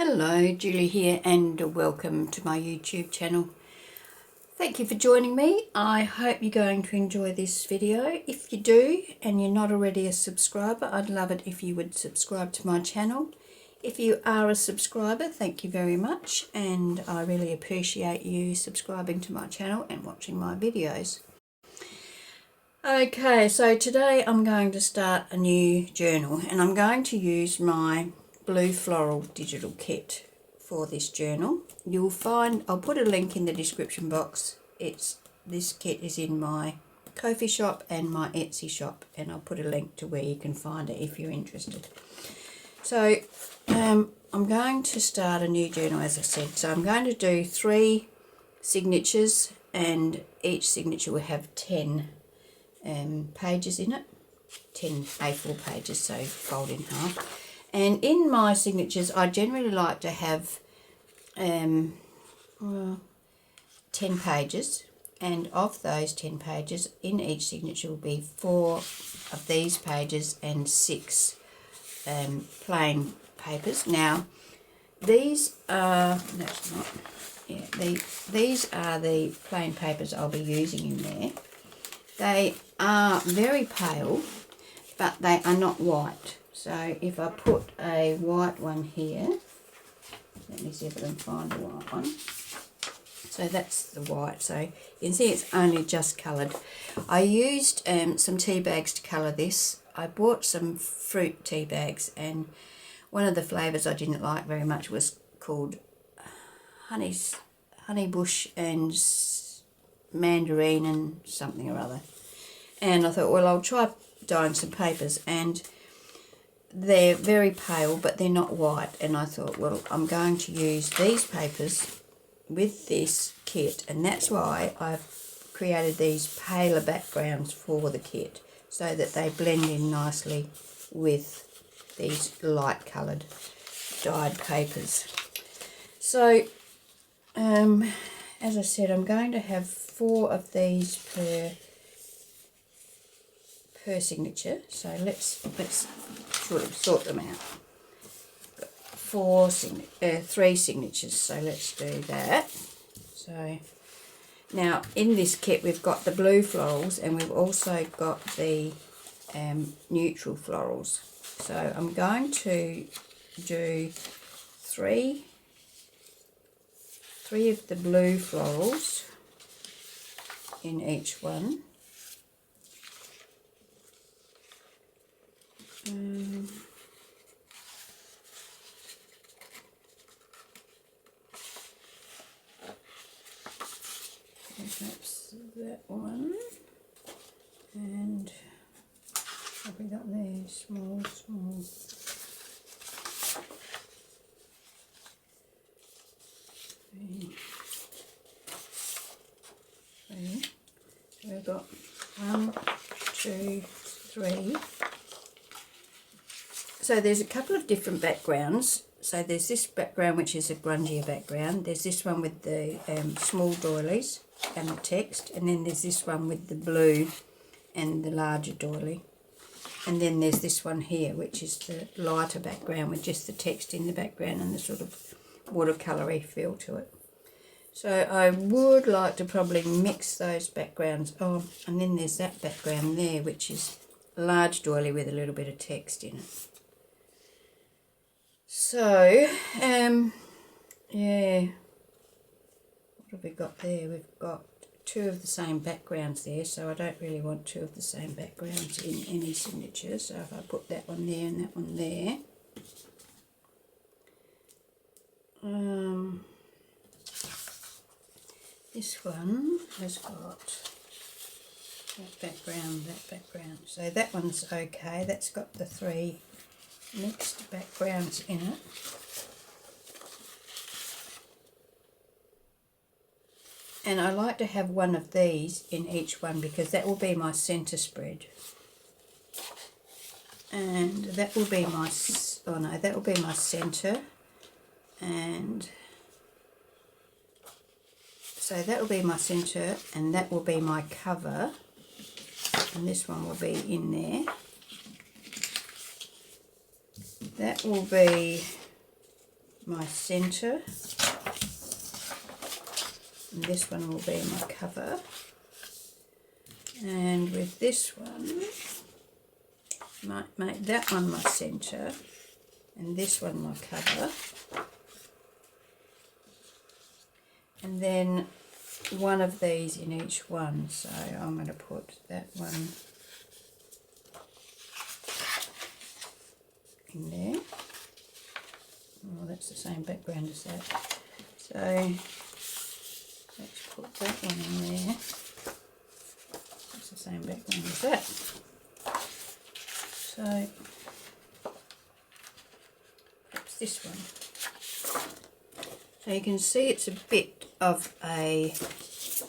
Hello, Julie here and welcome to my YouTube channel. Thank you for joining me. I hope you're going to enjoy this video. If you do and you're not already a subscriber, I'd love it if you would subscribe to my channel. If you are a subscriber, thank you very much, and I really appreciate you subscribing to my channel and watching my videos. Okay, so today I'm going to start a new journal and I'm going to use my Blue Floral digital kit for this journal. You'll find, I'll put a link in the description box. This kit is in my Ko-fi shop and my Etsy shop, and I'll put a link to where you can find it if you're interested. So I'm going to start a new journal, as I said. So I'm going to do 3 signatures, and each signature will have 10 pages in it, 10 A4 pages, so fold in half. And in my signatures, I generally like to have 10 pages, and of those 10 pages, in each signature will be 4 of these pages and 6 plain papers. Now, these are, that's not, yeah, these are the plain papers I'll be using in there. They are very pale, but they are not white. So if I put a white one here, let me see if I can find a white one. So that's the white. So you can see it's only just coloured. I used some tea bags to colour this. I bought some fruit tea bags, and one of the flavours I didn't like very much was called honey bush and mandarin and something or other. And I thought, well, I'll try dyeing some papers, and they're very pale, but they're not white. And I thought, well, I'm going to use these papers with this kit, and that's why I've created these paler backgrounds for the kit, so that they blend in nicely with these light coloured dyed papers. So, as I said, I'm going to have 4 of these per signature. So let's sort of sort them out. Got 3 signatures, so let's do that. So now in this kit we've got the blue florals, and we've also got the neutral florals. So I'm going to do 3 of the blue florals in each one. Perhaps that one, and probably got there, small. Three. So we've got 1, 2, 3. So there's a couple of different backgrounds. So there's this background which is a grungier background. There's this one with the small doilies and the text, and then there's this one with the blue and the larger doily. And then there's this one here, which is the lighter background with just the text in the background and the sort of watercolour-y feel to it. So I would like to probably mix those backgrounds on. And then there's that background there, which is a large doily with a little bit of text in it. So, yeah, what have we got there? We've got 2 of the same backgrounds there, so I don't really want 2 of the same backgrounds in any signature. So if I put that one there and that one there, this one has got that background. So that one's okay. That's got the 3 mixed backgrounds in it. And I like to have one of these in each one, because that will be my centre spread. And that will be my, that will be my centre. And so that will be my centre, and that will be my cover. And this one will be in there. That will be my centre, and this one will be my cover. And with this one, might make that one my centre and this one my cover. And then one of these in each one. So I'm going to put that one in there. Oh, that's the same background as that. So let's put that one in there. That's the same background as that. So perhaps this one. So you can see it's a bit of a so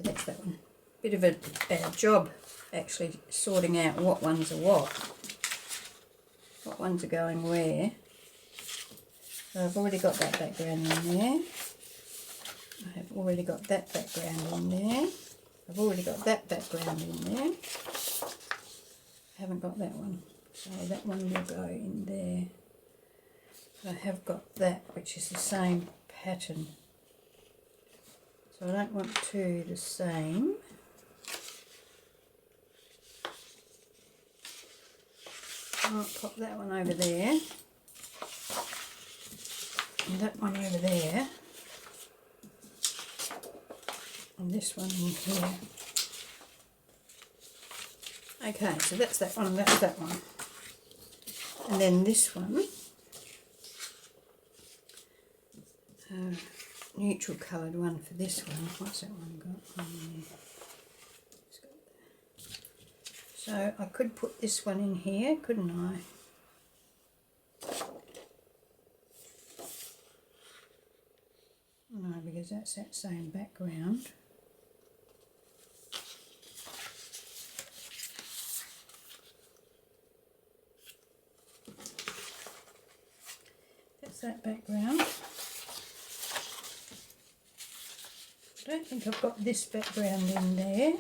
that's that one. Bit of a job actually sorting out what ones are what ones are going where. So I've already got that background in there. I have already got that background in there. I've already got that background in there. I haven't got that one. So that one will go in there. I have got that, which is the same pattern. So I don't want two the same. I'll pop that one over there. And that one over there. And this one in here. Okay, so that's that one and that's that one. And then this one, neutral coloured one for this one. What's that one got on there? So I could put this one in here, couldn't I? No, because that's that same background. That's that background. I don't think I've got this background in there.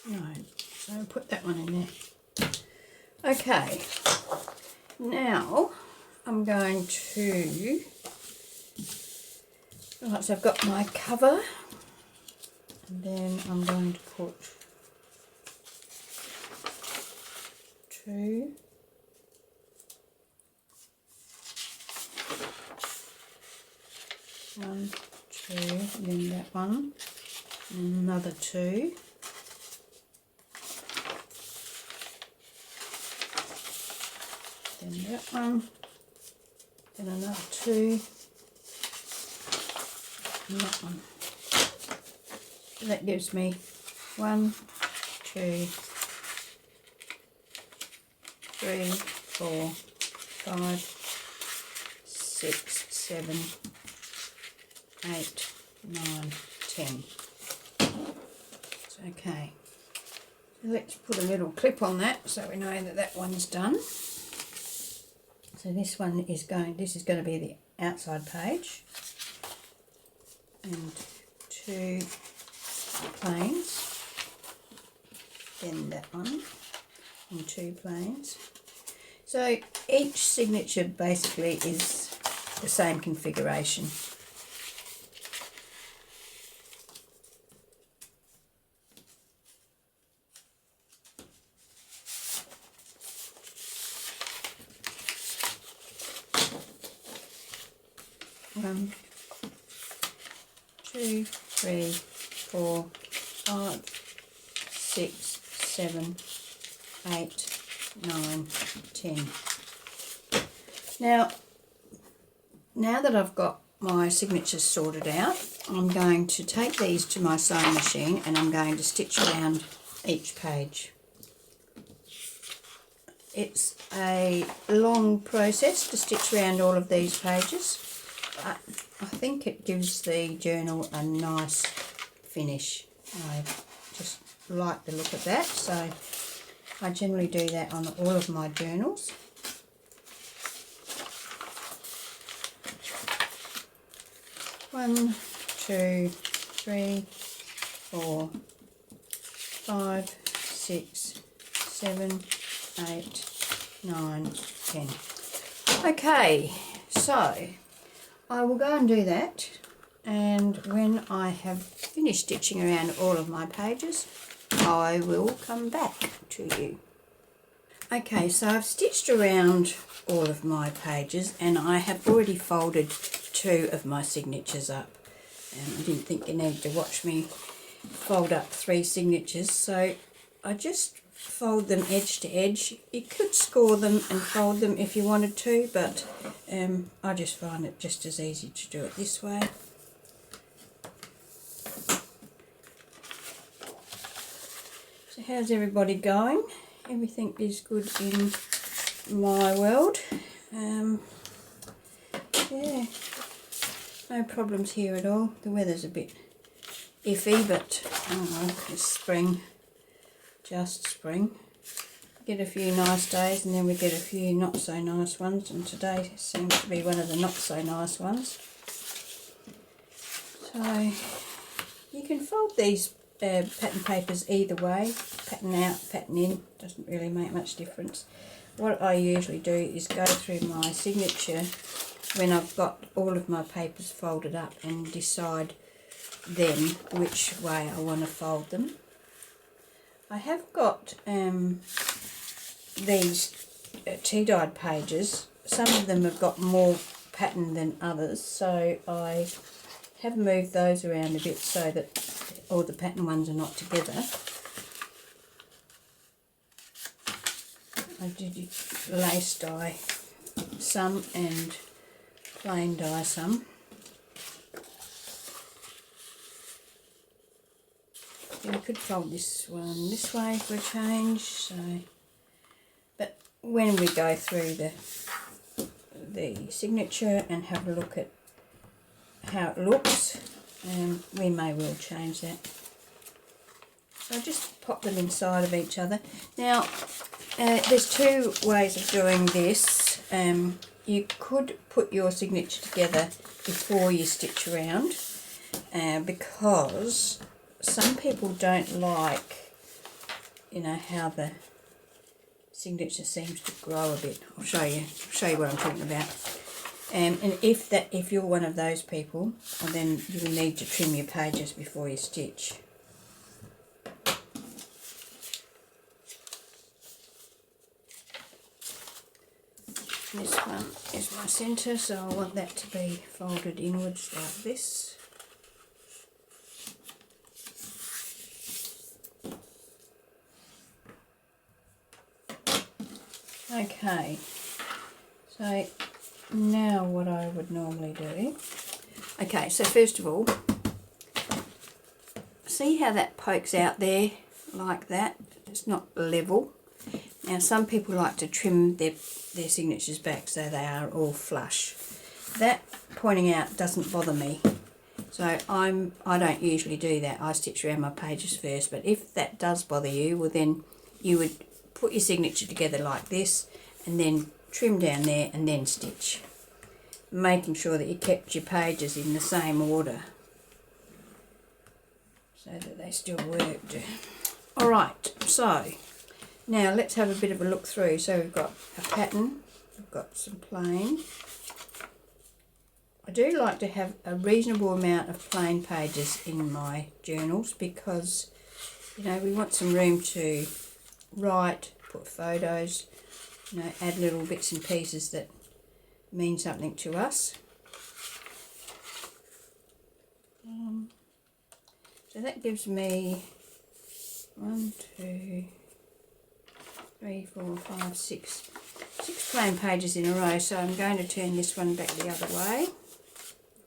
No, so I'll put that one in there. Okay, now I'm going to, right, so I've got my cover, and then I'm going to put two, one, two, and then that one, and another two. Then that one, then another two, and that one. So that gives me 1, 2, 3, 4, 5, 6, 7, 8, 9, 10. It's okay. So let's put a little clip on that so we know that that one's done. So this one is going, this is going to be the outside page, and two planes, then that one, and two planes. So each signature basically is the same configuration. One, 2, 3, 4, 5, 6, 7, 8, 9, 10. Now that I've got my signatures sorted out, I'm going to take these to my sewing machine and I'm going to stitch around each page. It's a long process to stitch around all of these pages. I think it gives the journal a nice finish. I just like the look of that, so I generally do that on all of my journals. 1, 2, 3, 4, 5, 6, 7, 8, 9, 10. Okay, so I will go and do that, and when I have finished stitching around all of my pages, I will come back to you. Okay, so I've stitched around all of my pages, and I have already folded 2 of my signatures up. I didn't think you needed to watch me fold up 3 signatures, so I just fold them edge to edge. You could score them and fold them if you wanted to, but I just find it just as easy to do it this way. So how's everybody going? Everything is good in my world. Yeah, no problems here at all. The weather's a bit iffy, but I don't know, it's spring, just spring. Get a few nice days and then we get a few not so nice ones, and today seems to be one of the not so nice ones. So you can fold these pattern papers either way, pattern out, pattern in, doesn't really make much difference. What I usually do is go through my signature when I've got all of my papers folded up and decide then which way I want to fold them. I have got these tea-dyed pages. Some of them have got more pattern than others, so I have moved those around a bit so that all the pattern ones are not together. I did lace dye some and plain dye some. You could fold this one this way for a change, so but when we go through the signature and have a look at how it looks, we may well change that. So just pop them inside of each other. Now there's 2 ways of doing this. You could put your signature together before you stitch around, because some people don't like, you know, how the signature seems to grow a bit. I'll show you what I'm talking about. And if you're one of those people, well, then you will need to trim your pages before you stitch. This one is my centre, so I want that to be folded inwards like this. Okay, so now what I would normally do. Okay, so first of all, see how that pokes out there like that? It's not level. Now some people like to trim their signatures back so they are all flush. That pointing out doesn't bother me, so I don't usually do that. I stitch around my pages first, but if that does bother you, well then you would put your signature together like this and then trim down there and then stitch, making sure that you kept your pages in the same order so that they still worked. Alright, so now let's have a bit of a look through. So we've got a pattern, we've got some plain. I do like to have a reasonable amount of plain pages in my journals because, you know, we want some room to write, put photos, you know, add little bits and pieces that mean something to us. So that gives me 1, 2, 3, 4, 5, 6 plain pages in a row. So I'm going to turn this one back the other way,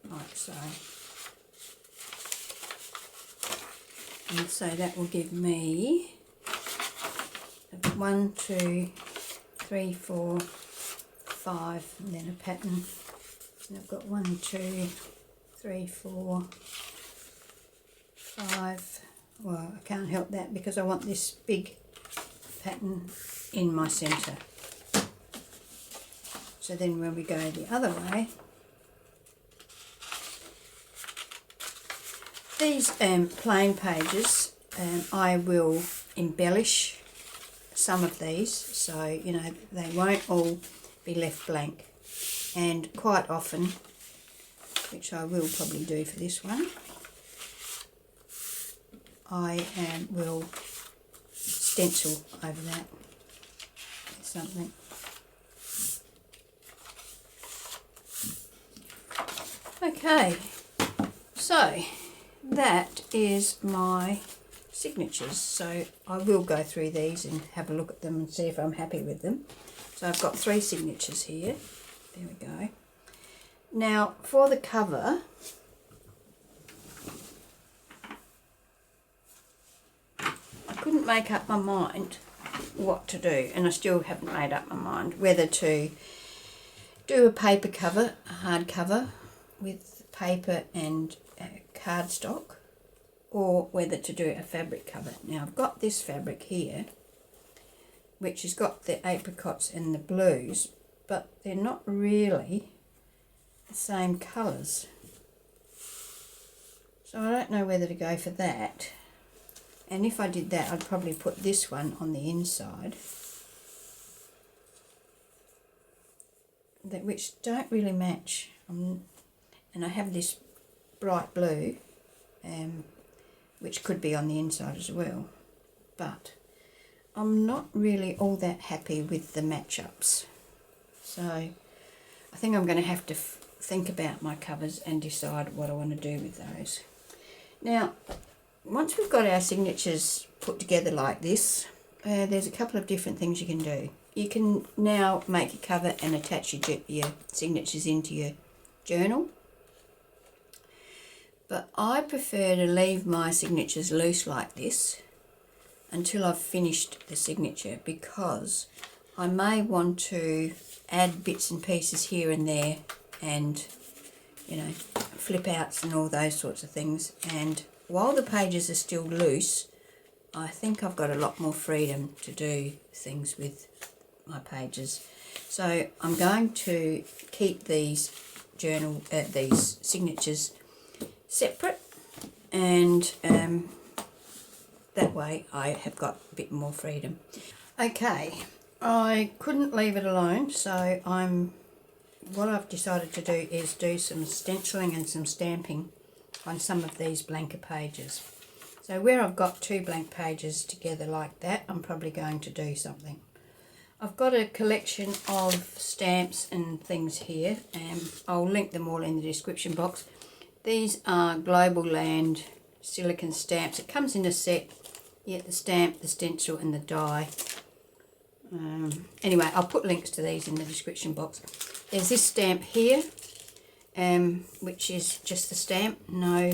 like so. And so that will give me 1, 2, 3, 4, 5, and then a pattern. And I've got 1, 2, 3, 4, 5. Well, I can't help that because I want this big pattern in my centre. So then when we go the other way, These plain pages, I will embellish some of these, so you know they won't all be left blank. And quite often, which I will probably do for this one, I will stencil over that something. Okay, so that is my signatures. So I will go through these and have a look at them and see if I'm happy with them. So I've got 3 signatures here. There we go. Now for the cover, I couldn't make up my mind what to do, and I still haven't made up my mind whether to do a paper cover, a hard cover with paper and cardstock, or whether to do a fabric cover. Now I've got this fabric here which has got the apricots and the blues, but they're not really the same colours, so I don't know whether to go for that. And if I did that, I'd probably put this one on the inside, which don't really match. And I have this bright blue, which could be on the inside as well, but I'm not really all that happy with the matchups. So I think I'm going to have to think about my covers and decide what I want to do with those. Now, once we've got our signatures put together like this, there's a couple of different things you can do. You can now make a cover and attach your signatures into your journal. But I prefer to leave my signatures loose like this until I've finished the signature, because I may want to add bits and pieces here and there, and you know, flip outs and all those sorts of things. And while the pages are still loose, I think I've got a lot more freedom to do things with my pages. So I'm going to keep these these signatures separate, and that way I have got a bit more freedom. Okay, I couldn't leave it alone, so what I've decided to do is do some stenciling and some stamping on some of these blanker pages. So where I've got 2 blank pages together like that, I'm probably going to do something. I've got a collection of stamps and things here, and I'll link them all in the description box. These are Global Land silicone stamps. It comes in a set. You get the stamp, the stencil and the die. Anyway, I'll put links to these in the description box. There's this stamp here, which is just the stamp, no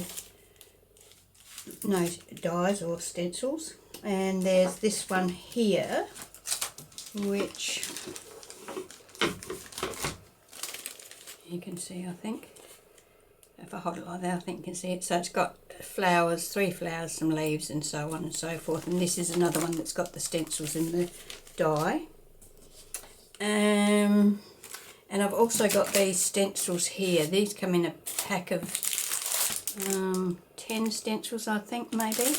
dies or stencils. And there's this one here, which you can see, I think. If I hold it like that, I think you can see it. So it's got flowers, 3 flowers, some leaves and so on and so forth. And this is another one that's got the stencils in the die. And I've also got these stencils here. These come in a pack of 10 stencils, I think, maybe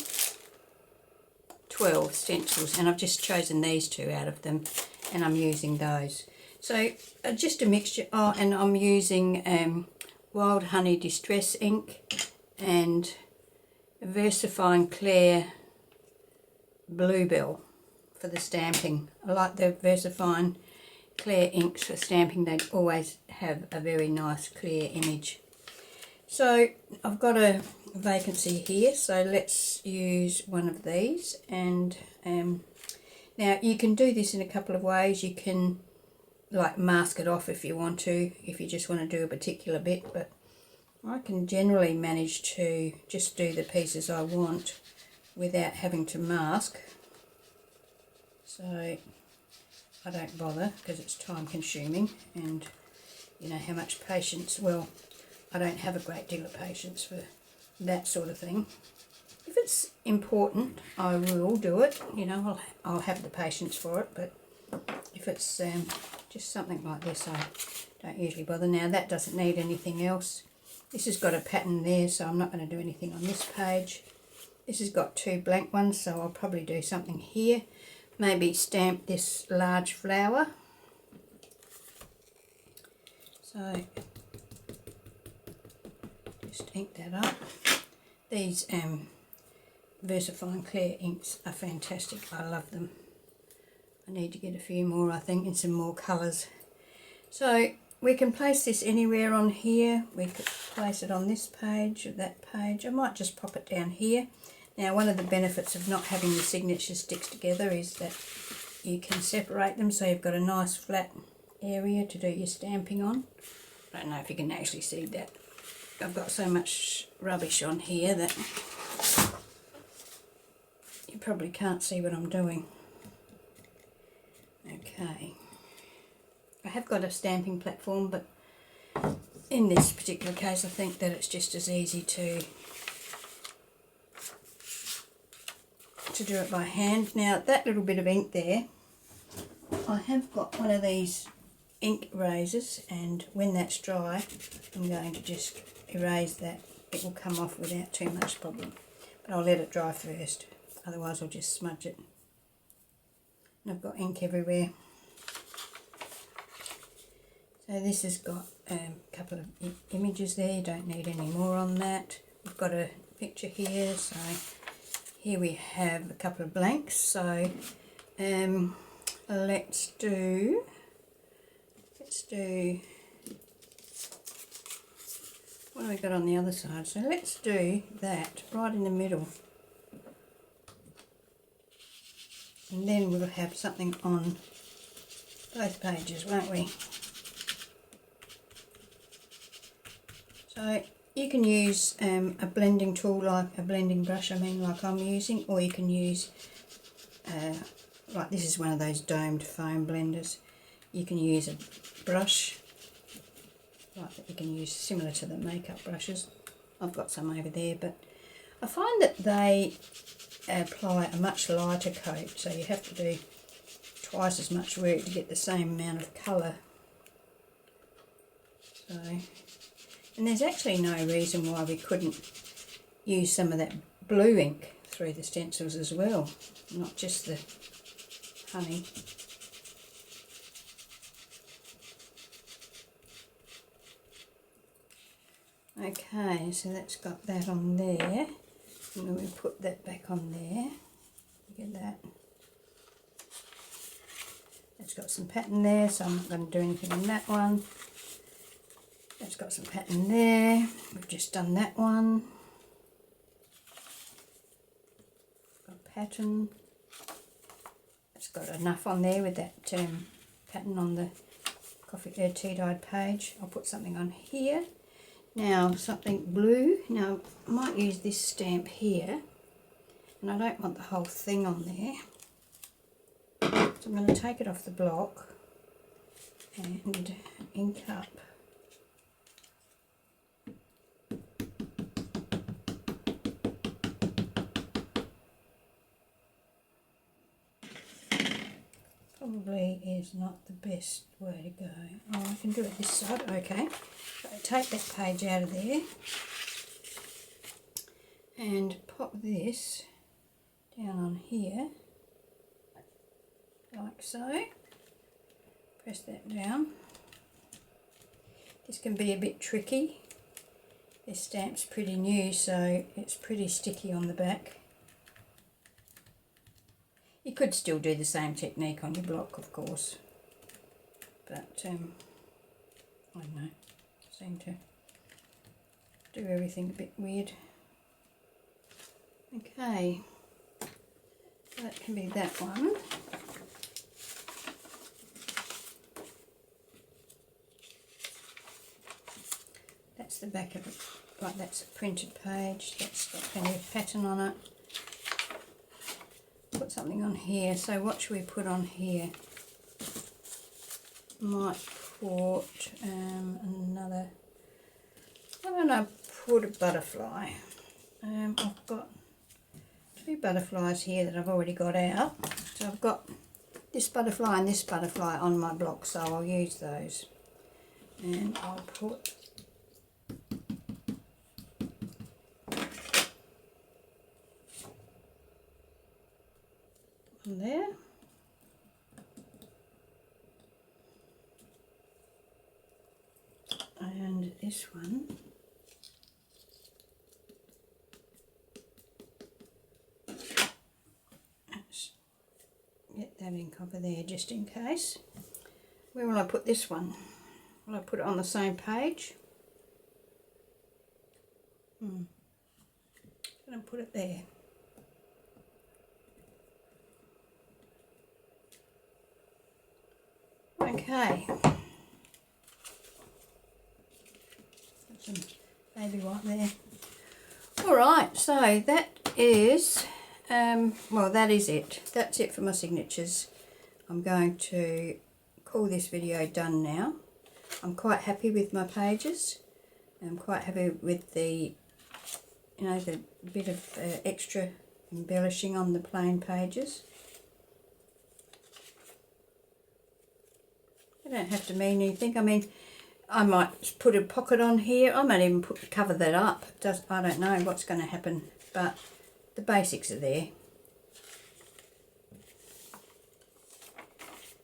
12 stencils, and I've just chosen these 2 out of them, and I'm using those. So just a mixture. Oh, and I'm using Wild Honey Distress ink and VersaFine Clair Bluebell for the stamping. I like the VersaFine Clair inks for stamping. They always have a very nice clear image. So I've got a vacancy here, so let's use one of these. And now you can do this in a couple of ways. You can like mask it off if you want to, if you just want to do a particular bit, but I can generally manage to just do the pieces I want without having to mask. So I don't bother, because it's time consuming, and you know how much patience, well, I don't have a great deal of patience for that sort of thing. If it's important, I will do it, you know, I'll have the patience for it, but if it's just something like this, I don't usually bother. Now that doesn't need anything else. This has got a pattern there, so I'm not going to do anything on this page. This has got 2 blank ones, so I'll probably do something here. Maybe stamp this large flower. So just ink that up. These VersaFine Clear inks are fantastic. I love them. I need to get a few more, I think, in some more colours. So we can place this anywhere on here. We could place it on this page or that page. I might just pop it down here. Now, one of the benefits of not having the signature sticks together is that you can separate them, so you've got a nice flat area to do your stamping on. I don't know if you can actually see that. I've got so much rubbish on here that you probably can't see what I'm doing. Okay. I have got a stamping platform, but in this particular case I think that it's just as easy to do it by hand. Now, that little bit of ink there, I have got one of these ink erasers, and when that's dry I'm going to just erase that. It will come off without too much problem, but I'll let it dry first, otherwise I'll just smudge it. And I've got ink everywhere. So this has got a couple of images there, you don't need any more on that. We've got a picture here, so here we have a couple of blanks. So let's do, what have we got on the other side? So let's do that right in the middle. And then we'll have something on both pages, won't we? So you can use a blending tool, like a blending brush, like I'm using, or you can use, like this is one of those domed foam blenders. You can use a brush, like that you can use similar to the makeup brushes. I've got some over there, but I find that they apply a much lighter coat, so you have to do twice as much work to get the same amount of colour. So, and there's actually no reason why we couldn't use some of that blue ink through the stencils as well, not just the honey. Okay, so that's got that on there, and then we put that back on there. Look at that. It's got some pattern there, so I'm not going to do anything on that one. It's got some pattern there. We've just done that one. Got pattern. It's got enough on there with that pattern on the tea dyed page. I'll put something on here. Now, something blue. Now, I might use this stamp here, and I don't want the whole thing on there. So I'm going to take it off the block and ink up. Probably is not the best way to go. Oh, I can do it this side, okay. So take that page out of there and pop this down on here, like so. Press that down. This can be a bit tricky. This stamp's pretty new, so it's pretty sticky on the back. You could still do the same technique on your block, of course, but I don't know, seem to do everything a bit weird. Okay, so that can be that one. That's the back of it, like that's a printed page, that's got plenty of pattern on it. Put something on here. So what should we put on here? Might put another, why don't I put a butterfly? I've got 2 butterflies here that I've already got out. So I've got this butterfly and this butterfly on my block, so I'll use those. And I'll put on there. And this one. Let's get that ink over there just in case. Where will I put this one? Will I put it on the same page? I'm going to put it there. Okay. Some baby white there. Alright, so that is, well, that is it. That's it for my signatures. I'm going to call this video done now. I'm quite happy with my pages. I'm quite happy with the, you know, the bit of extra embellishing on the plain pages. They don't have to mean anything. I mean, I might put a pocket on here. I might even cover that up. I don't know what's going to happen, but the basics are there.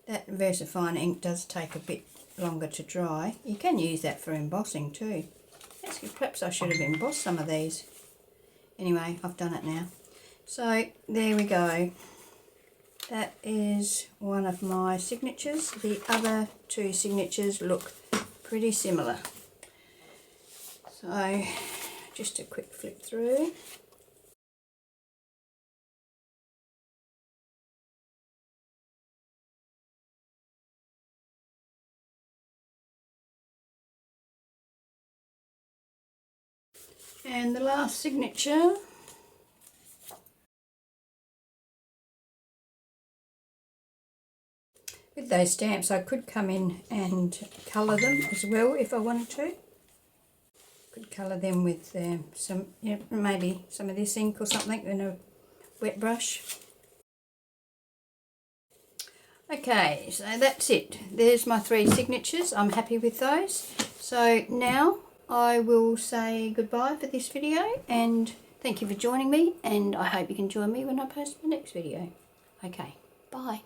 That VersaFine ink does take a bit longer to dry. You can use that for embossing too. Perhaps I should have embossed some of these. Anyway, I've done it now. So there we go. That is one of my signatures. The other two signatures look pretty similar. So just a quick flip through. And the last signature. With those stamps I could come in and colour them as well if I wanted to. Could colour them with some, maybe some of this ink or something in a wet brush. Okay, so that's it. There's my 3 signatures. I'm happy with those. So now I will say goodbye for this video, and thank you for joining me, and I hope you can join me when I post my next video. Okay, bye.